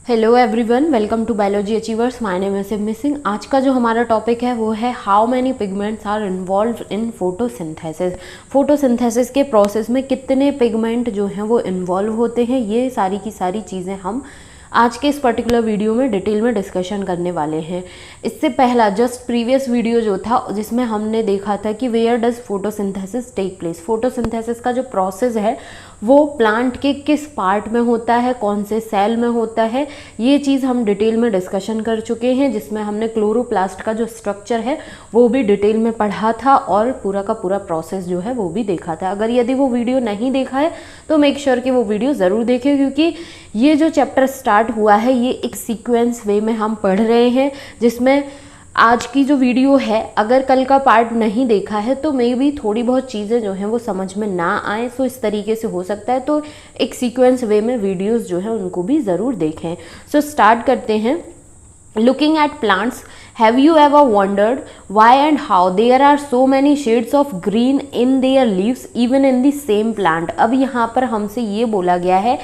Hello everyone, welcome to biology achievers. My name is missing. आज का जो हमारा टॉपिक है वो है how many pigments are involve in photosynthesis. Photosynthesis के प्रोसेस में कितने पिगमेंट जो हैं वो इन्वॉल्व होते हैं, ये सारी की सारी चीज़ें हम आज के इस पर्टिकुलर वीडियो में डिटेल में डिस्कशन करने वाले हैं। इससे पहला जस्ट प्रीवियस वीडियो जो था जिसमें हमने देखा था कि where does photosynthesis take place. Photosynthesis का जो प्रोसेस है वो प्लांट के किस पार्ट में होता है, कौन से सेल में होता है, ये चीज़ हम डिटेल में डिस्कशन कर चुके हैं, जिसमें हमने क्लोरोप्लास्ट का जो स्ट्रक्चर है वो भी डिटेल में पढ़ा था और पूरा का पूरा प्रोसेस जो है वो भी देखा था। अगर यदि वो वीडियो नहीं देखा है तो मेक श्योर कि वो वीडियो ज़रूर देखें, क्योंकि ये जो चैप्टर स्टार्ट हुआ है ये एक सीक्वेंस वे में हम पढ़ रहे हैं, जिसमें आज की जो वीडियो है अगर कल का पार्ट नहीं देखा है तो मे बी थोड़ी बहुत चीज़ें जो हैं वो समझ में ना आए। सो इस तरीके से हो सकता है, तो एक सीक्वेंस वे में वीडियोस जो है उनको भी ज़रूर देखें। सो स्टार्ट करते हैं। Looking at plants, have you ever wondered why and how there are so many shades of green in their leaves even in the same plant. अब यहाँ पर हमसे ये बोला गया है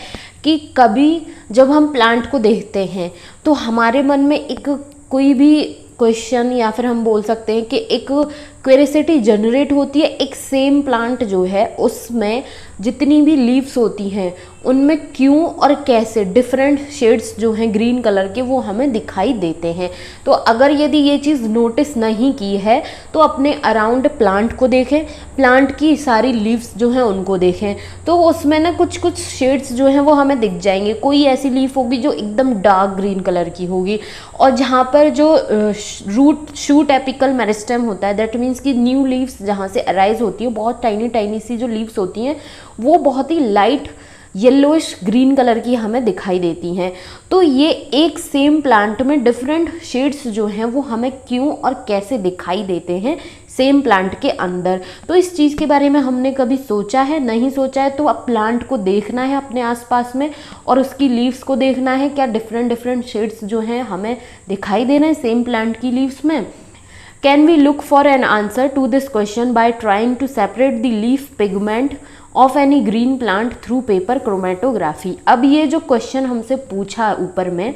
कि कभी जब हम प्लांट को देखते हैं तो हमारे मन में एक कोई भी क्वेश्चन या फिर हम बोल सकते हैं कि एक क्यूरियोसिटी जनरेट होती है। एक सेम प्लांट जो है उसमें जितनी भी लीव्स होती हैं उनमें क्यों और कैसे डिफरेंट शेड्स जो हैं ग्रीन कलर के वो हमें दिखाई देते हैं। तो अगर यदि ये चीज़ नोटिस नहीं की है तो अपने अराउंड प्लांट को देखें, प्लांट की सारी लीव्स जो हैं उनको देखें, तो उसमें ना कुछ कुछ शेड्स जो हैं वो हमें दिख जाएंगे। कोई ऐसी लीफ होगी जो एकदम डार्क ग्रीन कलर की होगी, और जहाँ पर जो रूट शूट एपिकल मेरिस्टेम होता है, दैट मीन्स कि न्यू लीव्स जहाँ से अराइज होती है, बहुत टाइनी टाइनी सी जो लीव्स होती हैं वो बहुत ही लाइट येलोइश ग्रीन कलर की हमें दिखाई देती हैं। तो ये एक सेम प्लांट में डिफरेंट शेड्स जो हैं वो हमें क्यों और कैसे दिखाई देते हैं सेम प्लांट के अंदर। तो इस चीज़ के बारे में हमने कभी सोचा है? नहीं सोचा है। तो अब प्लांट को देखना है अपने आसपास में और उसकी लीव्स को देखना है, क्या डिफरेंट डिफरेंट शेड्स जो हैं हमें दिखाई दे रहे हैं सेम प्लांट की लीव्स में। Can we look for an answer to this question by trying to separate the leaf pigment of any green plant through paper chromatography? अब ये जो क्वेश्चन हमसे पूछा ऊपर में,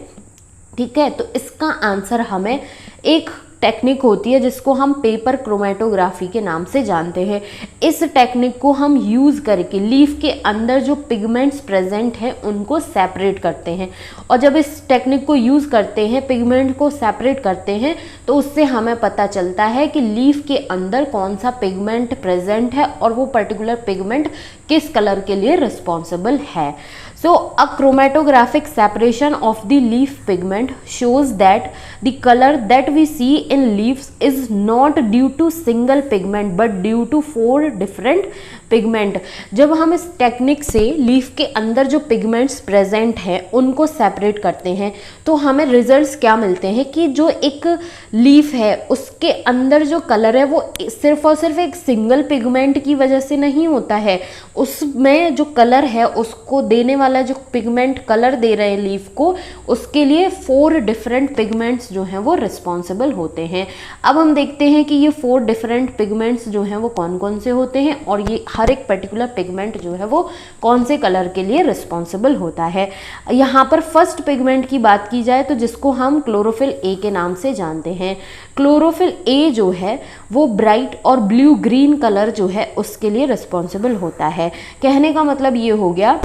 ठीक है, तो इसका आंसर हमें एक टेक्निक होती है जिसको हम पेपर क्रोमेटोग्राफी के नाम से जानते हैं। इस टेक्निक को हम यूज़ करके लीफ के अंदर जो पिगमेंट्स प्रेजेंट हैं उनको सेपरेट करते हैं, और जब इस टेक्निक को यूज़ करते हैं, पिगमेंट को सेपरेट करते हैं, तो उससे हमें पता चलता है कि लीफ के अंदर कौन सा पिगमेंट प्रेजेंट है और वो पर्टिकुलर पिगमेंट किस कलर के लिए रिस्पॉन्सिबल है। So a chromatographic separation of the leaf pigment shows that the color that we see in leaves is not due to single pigment but due to 4 different pigment। जब हम इस technique से leaf के अंदर जो pigments present हैं उनको separate करते हैं तो हमें रिजल्ट्स क्या मिलते हैं कि जो एक लीफ है उसके अंदर जो कलर है वो सिर्फ और सिर्फ एक सिंगल पिगमेंट की वजह से नहीं होता है। उसमें जो कलर है उसको देने वाला जो पिगमेंट कलर दे रहे हैं लीफ को, उसके लिए 4 डिफरेंट पिगमेंट्स जो हैं वो रिस्पॉन्सिबल होते हैं। अब हम देखते हैं कि ये 4 डिफरेंट पिगमेंट्स जो हैं वो कौन कौन से होते हैं और ये हर एक पर्टिकुलर पिगमेंट जो है वो कौन से कलर के लिए रिस्पॉन्सिबल होता है। यहाँ पर फर्स्ट पिगमेंट की बात की जाए तो जिसको हम क्लोरोफिल ए के नाम से जानते हैं। क्लोरोफिल ए जो है वो ब्राइट और ब्लू ग्रीन कलर जो है उसके लिए रिस्पॉन्सिबल होता है। कहने का मतलब ये हो गया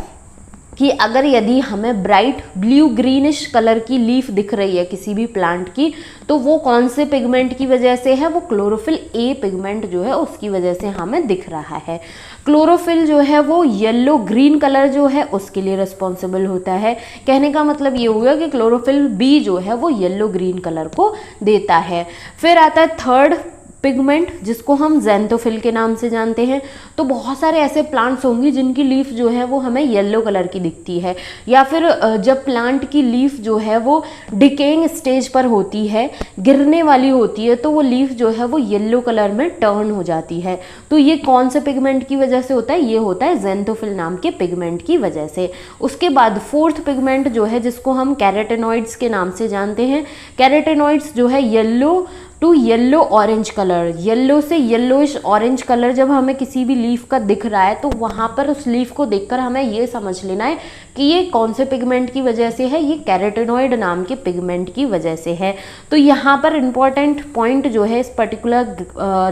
कि अगर यदि हमें ब्राइट ब्लू ग्रीनिश कलर की लीफ दिख रही है किसी भी प्लांट की, तो वो कौन से पिगमेंट की वजह से है? वो क्लोरोफिल ए पिगमेंट जो है उसकी वजह से हमें दिख रहा है। क्लोरोफिल जो है वो येलो ग्रीन कलर जो है उसके लिए रिस्पॉन्सिबल होता है। कहने का मतलब ये हुआ कि क्लोरोफिल बी जो है वो येलो ग्रीन कलर को देता है। फिर आता है थर्ड पिगमेंट जिसको हम ज़ैंथोफिल के नाम से जानते हैं। तो बहुत सारे ऐसे प्लांट्स होंगी जिनकी लीफ जो है वो हमें येलो कलर की दिखती है, या फिर जब प्लांट की लीफ जो है वो डिकेइंग स्टेज पर होती है, गिरने वाली होती है, तो वो लीफ जो है वो येलो कलर में टर्न हो जाती है। तो ये कौन से पिगमेंट की वजह से होता है? ये होता है ज़ैंथोफिल नाम के पिगमेंट की वजह से। उसके बाद फोर्थ पिगमेंट जो है जिसको हम कैरोटेनॉइड्स के नाम से जानते हैं। कैरोटेनॉइड्स जो है yellow to yellow orange colour. Yellow से येलोइश ऑरेंज कलर जब हमें किसी भी लीफ का दिख रहा है तो वहाँ पर उस लीफ को देखकर हमें ये समझ लेना है कि ये कौन से पिगमेंट की वजह से है, ये कैरोटेनॉइड नाम के पिगमेंट की वजह से है। तो यहाँ पर इम्पॉर्टेंट पॉइंट जो है इस पर्टिकुलर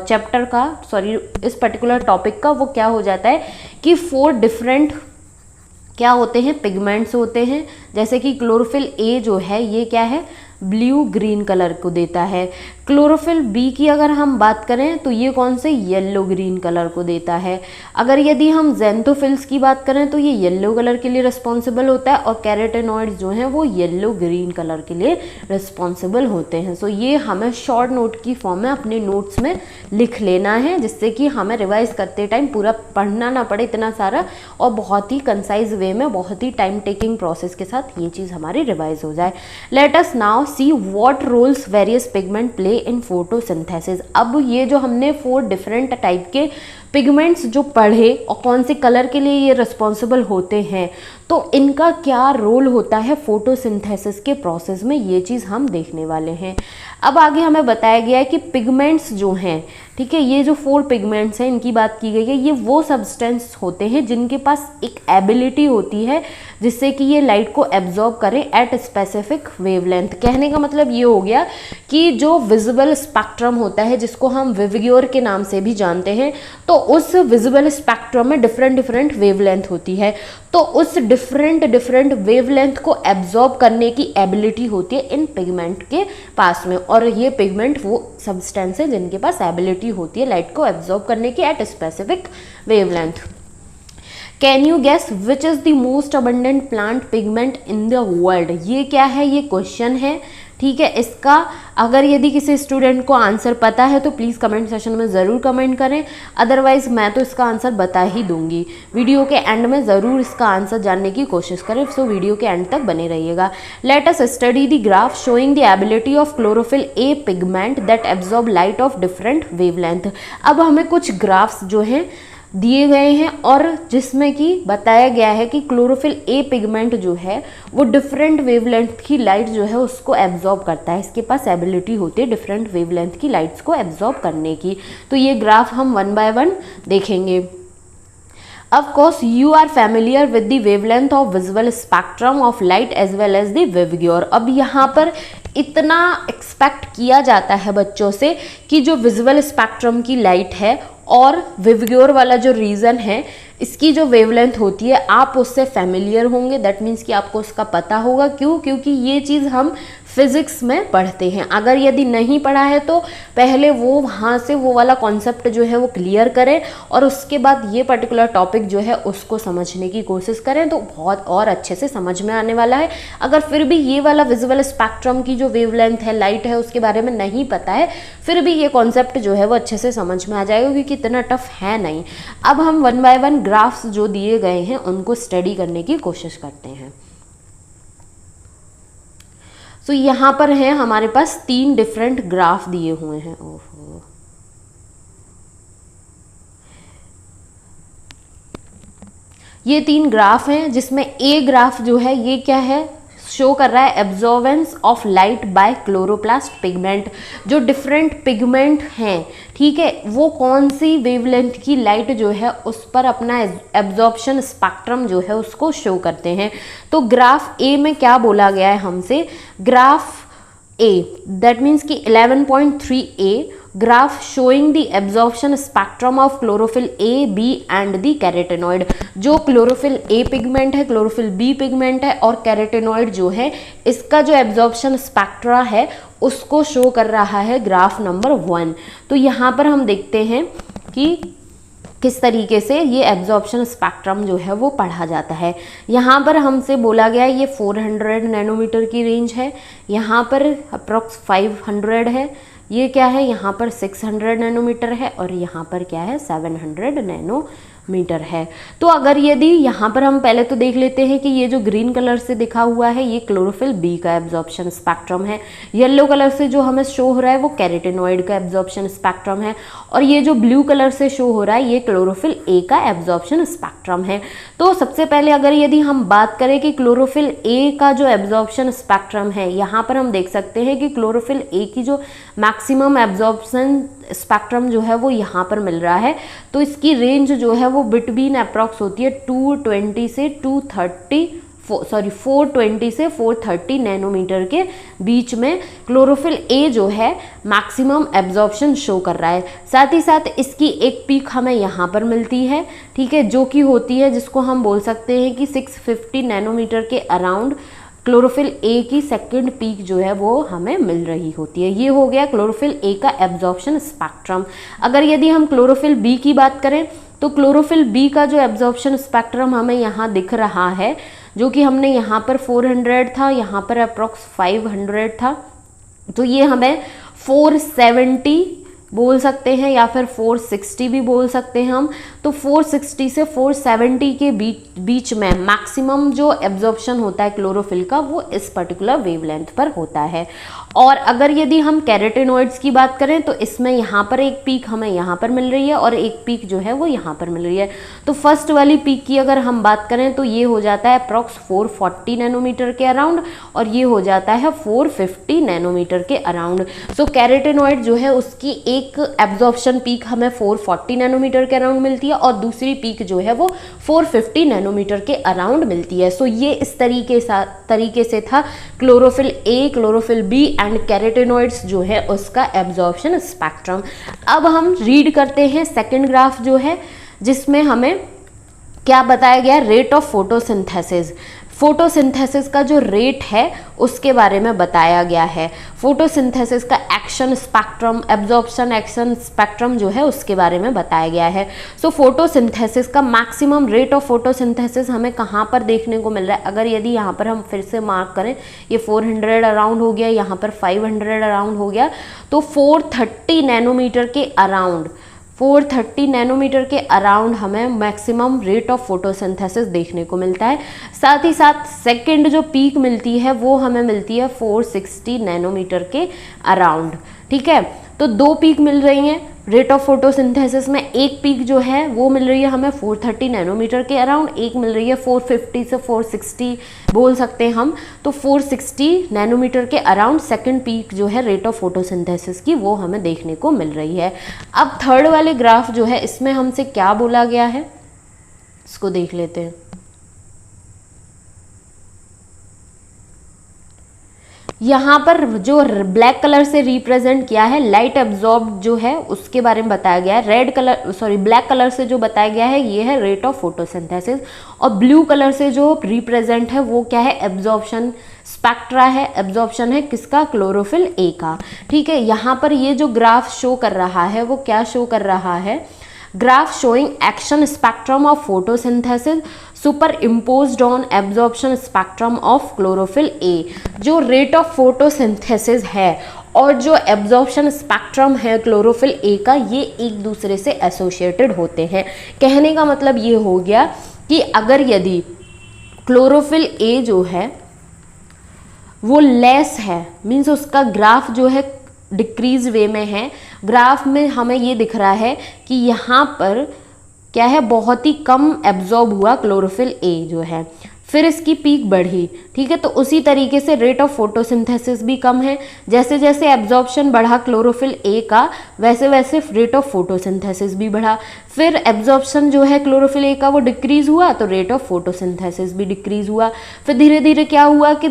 चैप्टर का, सॉरी इस पर्टिकुलर टॉपिक का, वो क्या हो जाता है कि 4 डिफरेंट क्या होते हैं, पिगमेंट्स होते हैं। जैसे कि क्लोरोफिल ए जो है ये क्या है, ब्लू ग्रीन कलर को देता है। क्लोरोफिल बी की अगर हम बात करें तो ये कौन से, येलो ग्रीन कलर को देता है। अगर यदि हम ज़ैंथोफिल्स की बात करें तो ये येलो कलर के लिए रिस्पॉन्सिबल होता है, और कैरोटेनॉइड्स जो हैं वो येलो ग्रीन कलर के लिए रिस्पॉन्सिबल होते हैं। सो ये हमें शॉर्ट नोट की फॉर्म में अपने नोट्स में लिख लेना है, जिससे कि हमें रिवाइज करते टाइम पूरा पढ़ना ना पड़े इतना सारा, और बहुत ही कंसाइज वे में, बहुत ही टाइम टेकिंग प्रोसेस के साथ ये चीज़ हमारी रिवाइज हो जाए। Let us now see what roles various pigment play in photosynthesis. अब ये जो हमने 4 डिफरेंट टाइप के पिगमेंट्स जो पढ़े और कौन से कलर के लिए ये रिस्पॉन्सिबल होते हैं, तो इनका क्या रोल होता है फोटोसिंथेसिस के प्रोसेस में, ये चीज़ हम देखने वाले हैं। अब आगे हमें बताया गया है कि पिगमेंट्स जो हैं, ठीक है, ये जो 4 पिगमेंट्स हैं इनकी बात की गई है, ये वो सब्सटेंस होते हैं जिनके पास एक एबिलिटी होती है जिससे कि ये लाइट को एब्जॉर्ब करें एट स्पेसिफिक वेवलेंथ। कहने का मतलब ये हो गया कि जो विजिबल स्पेक्ट्रम होता है, जिसको हम विविग्योर के नाम से भी जानते हैं, तो उस विजिबल स्पेक्ट्रम में डिफरेंट वेवलेंथ होती है। तो उस डिफरेंट वेवलेंथ को एब्जॉर्ब करने की एबिलिटी होती है इन पिगमेंट के पास में, और ये पिगमेंट वो सब्सटेंस है जिनके पास एबिलिटी होती है लाइट को एब्जॉर्ब करने की at specific wavelength. Can you guess which is the most abundant plant pigment in the world. ये क्या है, ये क्वेश्चन है, ठीक है। इसका अगर यदि किसी स्टूडेंट को आंसर पता है तो प्लीज़ कमेंट सेशन में ज़रूर कमेंट करें, अदरवाइज़ मैं तो इसका आंसर बता ही दूंगी। वीडियो के एंड में ज़रूर इसका आंसर जानने की कोशिश करें, सो वीडियो के एंड तक बने रहिएगा। Let us study the graph showing the ability of chlorophyll A pigment that absorb light of different wavelength. अब हमें कुछ ग्राफ्स जो हैं दिए गए हैं और जिसमें कि बताया गया है कि क्लोरोफिल ए पिगमेंट जो है वो डिफरेंट वेवलेंथ की लाइट जो है उसको एब्जॉर्ब करता है। इसके पास एबिलिटी होती है डिफरेंट वेवलेंथ की लाइट्स को एब्जॉर्ब करने की। तो ये ग्राफ हम 1 बाय 1 देखेंगे। Of course, you are familiar with the wavelength of visible spectrum of light as well as the Vivigneur। अब यहाँ पर इतना एक्सपेक्ट किया जाता है बच्चों से कि जो विजुअल स्पेक्ट्रम की लाइट है और विविग्योर वाला जो रीजन है, इसकी जो वेवलेंथ होती है आप उससे फैमिलियर होंगे। दैट मीन्स कि आपको उसका पता होगा। क्यों? क्योंकि ये चीज़ हम फिज़िक्स में पढ़ते हैं। अगर यदि नहीं पढ़ा है तो पहले वो वहाँ से वो वाला कॉन्सेप्ट जो है वो क्लियर करें और उसके बाद ये पर्टिकुलर टॉपिक जो है उसको समझने की कोशिश करें, तो बहुत और अच्छे से समझ में आने वाला है। अगर फिर भी ये वाला विजुअल स्पेक्ट्रम की जो वेवलेंथ है, लाइट है, उसके बारे में नहीं पता है, फिर भी ये कॉन्सेप्ट जो है वो अच्छे से समझ में आ जाएगा, क्योंकि इतना टफ है नहीं। अब हम 1 बाय 1 ग्राफ्स जो दिए गए हैं उनको स्टडी करने की कोशिश करते हैं। तो यहाँ पर है हमारे पास 3 डिफरेंट ग्राफ दिए हुए हैं। ओहो, ये 3 ग्राफ हैं, जिसमें ए ग्राफ जो है ये क्या है, शो कर रहा है absorbance of light by chloroplast pigment. जो डिफरेंट पिगमेंट हैं, ठीक है, वो कौन सी वेवलेंथ की लाइट जो है उस पर अपना एब्जॉर्प्शन स्पेक्ट्रम जो है उसको शो करते हैं। तो ग्राफ ए में क्या बोला गया है हमसे, ग्राफ ए दैट मीन्स कि 11.3a graph showing the absorption spectrum of chlorophyll A, B and the carotenoid. जो क्लोरोफिल ए पिगमेंट है, क्लोरोफिल बी पिगमेंट है और कैरोटेनॉइड जो है, इसका जो एब्जॉर्प्शन स्पेक्ट्रा है उसको शो कर रहा है ग्राफ नंबर 1। तो यहाँ पर हम देखते हैं कि किस तरीके से ये एब्जॉर्प्शन स्पेक्ट्रम जो है वो पढ़ा जाता है। यहाँ पर हमसे बोला गया है ये 400 नैनोमीटर की रेंज है, यहाँ पर अप्रॉक्स 500 है, ये क्या है यहाँ पर 600 नैनोमीटर है और यहाँ पर क्या है 700 मीटर है। तो अगर यदि यहाँ पर हम पहले तो देख लेते हैं कि ये जो ग्रीन कलर से दिखा हुआ है ये क्लोरोफिल बी का एब्जॉर्प्शन स्पेक्ट्रम है, येलो कलर से जो हमें शो हो रहा है वो कैरोटीनॉइड का एब्जॉर्प्शन स्पेक्ट्रम है, और ये जो ब्लू कलर से शो हो रहा है ये क्लोरोफिल ए का एब्जॉर्प्शन स्पेक्ट्रम है। तो सबसे पहले अगर यदि हम बात करें कि क्लोरोफिल ए का जो एब्जॉर्प्शन स्पेक्ट्रम है, यहाँ पर हम देख सकते हैं कि क्लोरोफिल ए की जो मैक्सिमम एब्जॉर्प्शन स्पेक्ट्रम जो है वो यहाँ पर मिल रहा है। तो इसकी रेंज जो है वो बिटवीन अप्रॉक्स होती है 420 से 430 नैनोमीटर के बीच में क्लोरोफिल ए जो है मैक्सिमम एब्जॉर्प्शन शो कर रहा है। साथ ही साथ इसकी एक पीक हमें यहाँ पर मिलती है, ठीक है, जो कि होती है, जिसको हम बोल सकते हैं कि 650 नैनोमीटर के अराउंड क्लोरोफिल ए की सेकंड पीक जो है वो हमें मिल रही होती है। ये हो गया क्लोरोफिल ए का एब्जॉर्प्शन स्पेक्ट्रम। अगर यदि हम क्लोरोफिल बी की बात करें तो क्लोरोफिल बी का जो एब्जॉर्प्शन स्पेक्ट्रम हमें यहाँ दिख रहा है, जो कि हमने यहाँ पर 400 था, यहाँ पर अप्रॉक्स 500 था, तो ये हमें 470 बोल सकते हैं या फिर 460 भी बोल सकते हैं हम। तो 460 से 470 के बीच में मैक्सिमम जो एब्जॉर्प्शन होता है क्लोरोफिल का वो इस पर्टिकुलर वेवलेंथ पर होता है। और अगर यदि हम कैरोटीनॉइड्स की बात करें तो इसमें यहाँ पर एक पीक हमें यहाँ पर मिल रही है और एक पीक जो है वो यहाँ पर मिल रही है। तो फर्स्ट वाली पीक की अगर हम बात करें तो ये हो जाता है अप्रॉक्स 440 नैनोमीटर के अराउंड, और ये हो जाता है 450 नैनोमीटर के अराउंड। सो कैरोटीनॉइड जो है उसकी एक एब्जॉर्प्शन पीक हमें 440 नैनोमीटर के अराउंड मिलती है और दूसरी पीक जो है वो 450 नैनोमीटर के अराउंड मिलती है। सो ये इस तरीके से था chlorophyll A, chlorophyll B and carotenoids जो है उसका एब्जॉर्प्शन स्पेक्ट्रम। अब हम रीड करते हैं सेकंड ग्राफ जो है, जिसमें हमें क्या बताया गया, रेट ऑफ फोटोसिंथेसिस। फोटोसिंथेसिस का जो रेट है उसके बारे में बताया गया है। फोटोसिंथेसिस का action spectrum, absorption action spectrum जो है उसके बारे में बताया गया है। सो फोटोसिंथेसिस का मैक्सिमम रेट ऑफ फोटोसिंथेसिस हमें कहाँ पर देखने को मिल रहा है, अगर यदि यहाँ पर हम फिर से मार्क करें, ये 400 अराउंड हो गया, यहाँ पर 500 अराउंड हो गया, तो 430 नैनोमीटर के अराउंड 430 नैनोमीटर के अराउंड हमें मैक्सिमम रेट ऑफ फोटोसिंथेसिस देखने को मिलता है। साथ ही साथ सेकंड जो पीक मिलती है वो हमें मिलती है 460 नैनोमीटर के अराउंड, ठीक है। तो दो पीक मिल रही हैं रेट ऑफ फोटोसिंथेसिस में। एक पीक जो है वो मिल रही है हमें 430 नैनोमीटर के अराउंड, एक मिल रही है 450 से 460 बोल सकते हैं हम, तो 460 नैनोमीटर के अराउंड सेकंड पीक जो है रेट ऑफ फोटोसिंथेसिस की वो हमें देखने को मिल रही है। अब थर्ड वाले ग्राफ जो है इसमें हमसे क्या बोला गया है इसको देख लेते हैं। यहाँ पर जो ब्लैक कलर से रिप्रेजेंट किया है लाइट एब्जॉर्ब जो है उसके बारे में बताया गया है। ब्लैक कलर से जो बताया गया है ये है रेट ऑफ फोटोसिंथेसिस, और ब्लू कलर से जो रिप्रेजेंट है वो क्या है, एब्जॉर्प्शन स्पेक्ट्रा है, एब्जॉर्प्शन है किसका, क्लोरोफिल ए का, ठीक है। यहाँ पर ये जो ग्राफ शो कर रहा है वो क्या शो कर रहा है, graph showing action spectrum of photosynthesis super imposed on absorption spectrum of chlorophyll A. जो रेट ऑफ फोटोसिंथेसिस है और जो एब्जॉर्प्शन स्पेक्ट्रम है क्लोरोफिल ए का, ये एक दूसरे से एसोसिएटेड होते हैं। कहने का मतलब ये हो गया कि अगर यदि क्लोरोफिल ए जो है वो लेस है, मीन्स उसका ग्राफ जो है डिक्रीज वे में है, ग्राफ में हमें ये दिख रहा है कि यहाँ पर क्या है, बहुत ही कम एब्जॉर्ब हुआ क्लोरोफिल ए जो है, फिर इसकी पीक बढ़ी, ठीक है। तो उसी तरीके से रेट ऑफ फोटोसिंथेसिस भी कम है, जैसे जैसे एब्जॉर्प्शन बढ़ा क्लोरोफिल ए का वैसे वैसे रेट ऑफ फोटोसिंथेसिस भी बढ़ा। फिर एब्जॉर्प्शन जो है क्लोरोफिल ए का वो डिक्रीज हुआ तो रेट ऑफ फोटोसिंथेसिस भी डिक्रीज हुआ। फिर धीरे धीरे क्या हुआ कि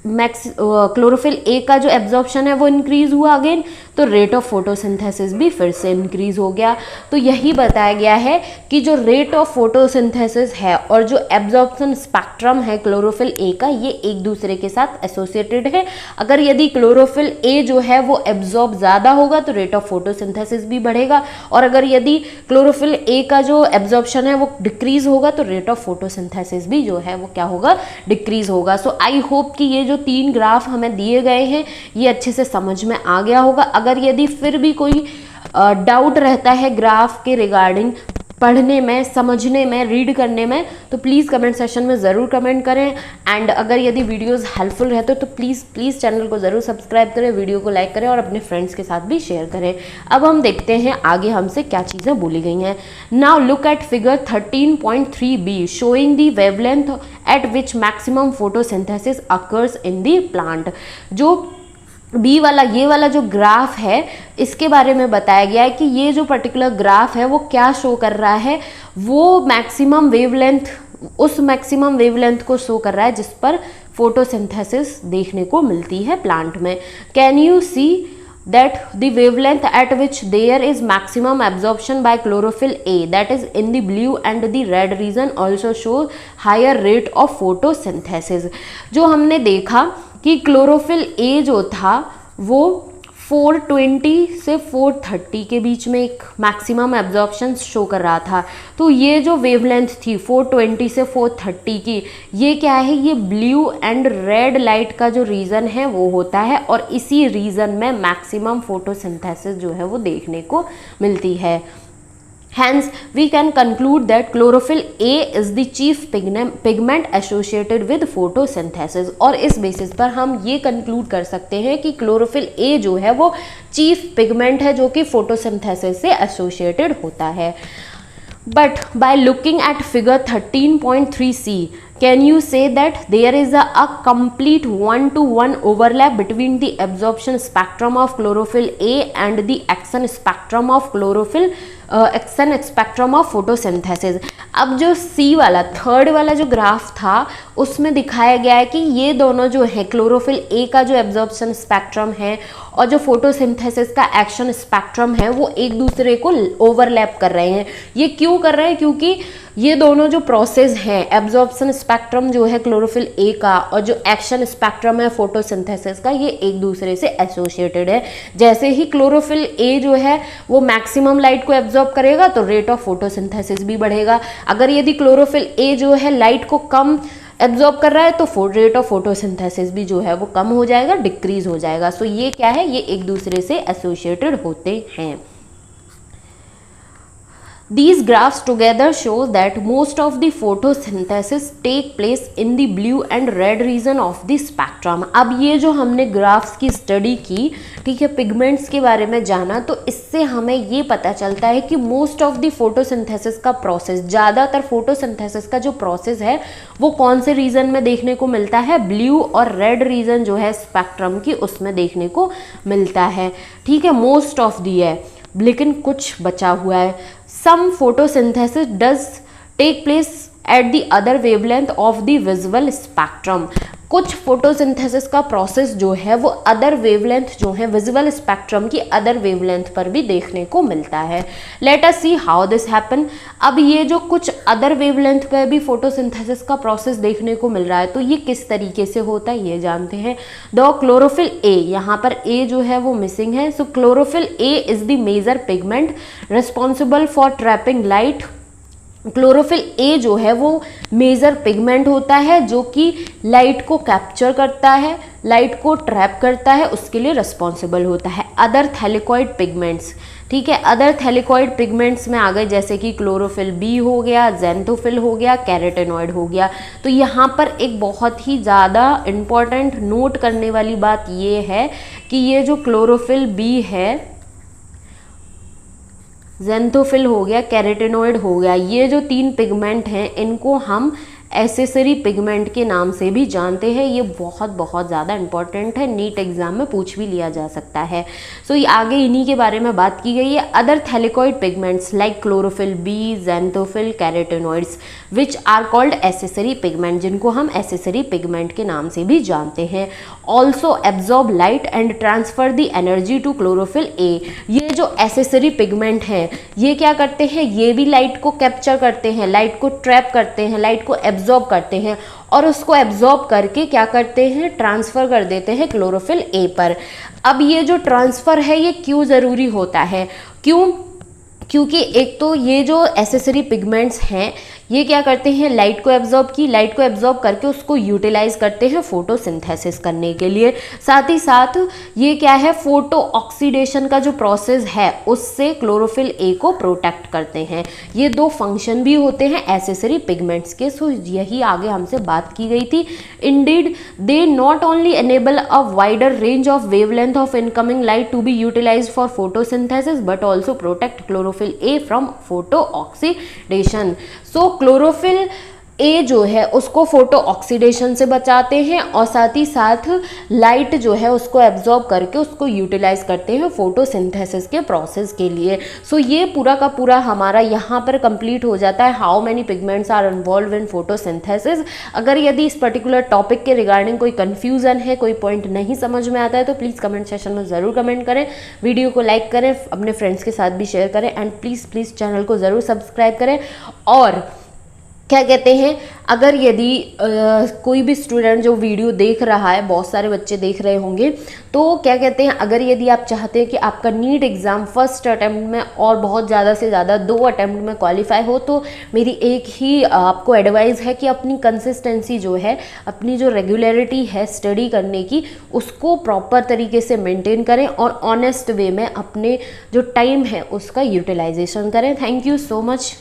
क्लोरोफिल ए का जो एब्जॉर्प्शन है वो इंक्रीज हुआ अगेन, तो रेट ऑफ फोटोसिंथेसिस भी फिर से इंक्रीज हो गया। तो यही बताया गया है कि जो रेट ऑफ फोटोसिंथेसिस है और जो एब्जॉर्प्शन स्पेक्ट्रम है क्लोरोफिल ए का, ये एक दूसरे के साथ एसोसिएटेड है। अगर यदि क्लोरोफिल ए जो है वो एब्जॉर्ब ज़्यादा होगा तो रेट ऑफ फोटोसिंथेसिस भी बढ़ेगा, और अगर यदि क्लोरोफिल ए का जो एब्जॉर्प्शन है वो डिक्रीज होगा तो रेट ऑफ फोटोसिंथेसिस भी जो है वो क्या होगा, डिक्रीज होगा। सो आई होप कि ये जो तीन ग्राफ हमें दिए गए हैं ये अच्छे से समझ में आ गया होगा। अगर यदि फिर भी कोई डाउट रहता है ग्राफ के रिगार्डिंग पढ़ने में, समझने में, रीड करने में, तो प्लीज़ कमेंट सेक्शन में ज़रूर कमेंट करें। एंड अगर यदि वीडियोस हेल्पफुल रहते तो प्लीज़ चैनल को ज़रूर सब्सक्राइब करें, वीडियो को लाइक करें और अपने फ्रेंड्स के साथ भी शेयर करें। अब हम देखते हैं आगे हमसे क्या चीज़ें बोली गई हैं। Now look at figure 13.3b showing the wavelength eight which maximum photosynthesis occurs in the plant. जो बी वाला, ये वाला जो ग्राफ है, इसके बारे में बताया गया है कि ये जो पर्टिकुलर ग्राफ है वो क्या शो कर रहा है, वो मैक्सिमम वेवलेंथ, उस मैक्सिमम वेवलेंथ को शो कर रहा है जिस पर फोटोसिंथेसिस देखने को मिलती है प्लांट में। Can you see that the wavelength at which there is maximum absorption by chlorophyll A, that is in the blue and the red region, also show higher rate of photosynthesis। जो हमने देखा कि chlorophyll A जो था वो 420 से 430 के बीच में एक मैक्सिमम एब्जॉर्प्शन शो कर रहा था। तो ये जो वेवलेंथ थी 420 से 430 की, ये क्या है, ये ब्लू एंड रेड लाइट का जो रीजन है वो होता है, और इसी रीजन में मैक्सिमम फोटोसिंथेसिस जो है वो देखने को मिलती है। Hence, we can conclude that chlorophyll A is the chief pigment associated with photosynthesis। और इस बेसिस पर हम ये कंक्लूड कर सकते हैं कि क्लोरोफिल A जो है वो चीफ पिगमेंट है जो कि फोटोसिंथेसिस से एसोसिएटेड होता है। But by looking at figure 13.3c, can you say that there is a complete one-to-one overlap between the absorption spectrum of chlorophyll A and the action spectrum of chlorophyll action spectrum of photosynthesis. अब जो सी वाला, third वाला जो graph था उसमें दिखाया गया है कि ये दोनों जो है, क्लोरोफिल ए का जो एब्जॉर्प्शन स्पेक्ट्रम है और जो फोटोसिंथेसिस का एक्शन स्पेक्ट्रम है वो एक दूसरे को ओवरलैप कर रहे हैं। ये क्यों कर रहे हैं? क्योंकि ये दोनों जो प्रोसेस हैं, एब्जॉर्प्शन स्पेक्ट्रम जो है क्लोरोफिल ए का और जो एक्शन स्पेक्ट्रम है फोटोसिंथेसिस का, ये एक दूसरे से एसोसिएटेड है। जैसे ही क्लोरोफिल ए जो है वो मैक्सिमम लाइट को एब्जॉर्ब करेगा तो रेट ऑफ फोटोसिंथेसिस भी बढ़ेगा। अगर यदि क्लोरोफिल ए जो है लाइट को कम एब्जॉर्ब कर रहा है तो रेट ऑफ फोटोसिंथेसिस भी जो है वो कम हो जाएगा, डिक्रीज हो जाएगा। सो ये क्या है, ये एक दूसरे से एसोसिएटेड होते हैं। These graphs together show that most of the photosynthesis take place in the blue and red region of the spectrum। अब ये जो हमने ग्राफ्स की स्टडी की, ठीक है, पिगमेंट्स के बारे में जाना, तो इससे हमें ये पता चलता है कि मोस्ट ऑफ द फोटोसिंथेसिस का प्रोसेस, ज़्यादातर फोटोसिंथेसिस का जो प्रोसेस है वो कौन से रीजन में देखने को मिलता है, ब्लू और रेड रीजन जो है स्पेक्ट्रम की, उसमें देखने को मिलता है। ठीक है, मोस्ट ऑफ दी है, लेकिन कुछ बचा हुआ है। Some photosynthesis does take place at the other wavelength of the visible spectrum। कुछ फोटोसिंथेसिस का प्रोसेस जो है वो अदर वेवलेंथ जो है विजिबल स्पेक्ट्रम की अदर वेवलेंथ पर भी देखने को मिलता है। Let us see how this happen. अब ये जो कुछ अदर वेवलेंथ पर भी फोटोसिंथेसिस का प्रोसेस देखने को मिल रहा है, तो ये किस तरीके से होता है ये जानते हैं। द क्लोरोफिल ए, यहाँ पर ए जो है वो मिसिंग है। So chlorophyll A is the major pigment responsible for trapping light. Chlorophyll A जो है वो मेजर पिगमेंट होता है जो कि लाइट को कैप्चर करता है, लाइट को ट्रैप करता है, उसके लिए रिस्पॉन्सिबल होता है। अदर थैलेकॉइड पिगमेंट्स, ठीक है, अदर थैलेकॉइड पिगमेंट्स में आ गए जैसे कि क्लोरोफिल बी हो गया, ज़ैंथोफिल हो गया, कैरोटेनॉइड हो गया। तो यहाँ पर एक बहुत ही ज़्यादा इम्पॉर्टेंट नोट करने वाली बात ये है कि ये जो क्लोरोफिल बी है, ज़ैंथोफिल हो गया, कैरोटेनॉइड हो गया, ये जो तीन पिगमेंट हैं इनको हम एसेसरी पिगमेंट के नाम से भी जानते हैं। ये बहुत बहुत ज़्यादा इंपॉर्टेंट है, नीट एग्जाम में पूछ भी लिया जा सकता है। सो ये आगे इन्हीं के बारे में बात की गई है। Other thylakoid pigments like chlorophyll B, xanthophyll, carotenoids which are called accessory pigment, जिनको हम एसेसरी पिगमेंट के नाम से भी जानते हैं। Also absorb light and transfer the energy to chlorophyll A. ये जो एसेसरी पिगमेंट हैं ये क्या करते हैं, ये भी लाइट को कैप्चर करते हैं, लाइट को ट्रैप करते हैं, लाइट को एब्जॉर्ब करते हैं और उसको एब्जॉर्ब करके क्या करते हैं, ट्रांसफ़र कर देते हैं क्लोरोफिल ए पर। अब ये जो ट्रांसफ़र है ये क्यों ज़रूरी होता है, क्योंकि एक तो ये जो एसेसरी पिगमेंट्स हैं ये क्या करते हैं, लाइट को एब्जॉर्ब की, लाइट को एब्जॉर्ब करके उसको यूटिलाइज करते हैं फोटोसिंथेसिस करने के लिए। साथ ही साथ ये क्या है, फोटो ऑक्सीडेशन का जो प्रोसेस है उससे क्लोरोफिल ए को प्रोटेक्ट करते हैं। ये दो फंक्शन भी होते हैं एसेसरी पिगमेंट्स के। सो यही आगे हमसे बात की गई थी। Indeed they not only enable a wider range of wavelength of incoming light to be utilised for photosynthesis but also protect chlorophyll A from photo oxidation. So chlorophyll A जो है उसको फोटो ऑक्सीडेशन से बचाते हैं और साथ ही साथ light जो है उसको एब्जॉर्ब करके उसको यूटिलाइज करते हैं फोटोसिंथेसिस के प्रोसेस के लिए। सो ये पूरा का पूरा हमारा यहाँ पर कंप्लीट हो जाता है, how many pigments are involve in photosynthesis. अगर यदि इस पर्टिकुलर टॉपिक के रिगार्डिंग कोई कन्फ्यूजन है, कोई पॉइंट नहीं समझ में आता है तो प्लीज़ कमेंट सेक्शन में ज़रूर कमेंट करें, वीडियो को लाइक करें, अपने फ्रेंड्स के साथ भी शेयर करें एंड प्लीज़ चैनल को ज़रूर सब्सक्राइब करें। और क्या कहते हैं, अगर यदि कोई भी स्टूडेंट जो वीडियो देख रहा है, बहुत सारे बच्चे देख रहे होंगे, तो क्या कहते हैं, अगर यदि आप चाहते हैं कि आपका नीट एग्ज़ाम फर्स्ट अटैम्प्ट में और बहुत ज़्यादा से ज़्यादा 2 अटैम्प्ट में क्वालिफाई हो, तो मेरी एक ही आपको एडवाइस है कि अपनी कंसिस्टेंसी जो है, अपनी जो रेगुलरिटी है स्टडी करने की, उसको प्रॉपर तरीके से मेंटेन करें और ऑनेस्ट वे में अपने जो टाइम है उसका यूटिलाइजेशन करें। Thank you so much.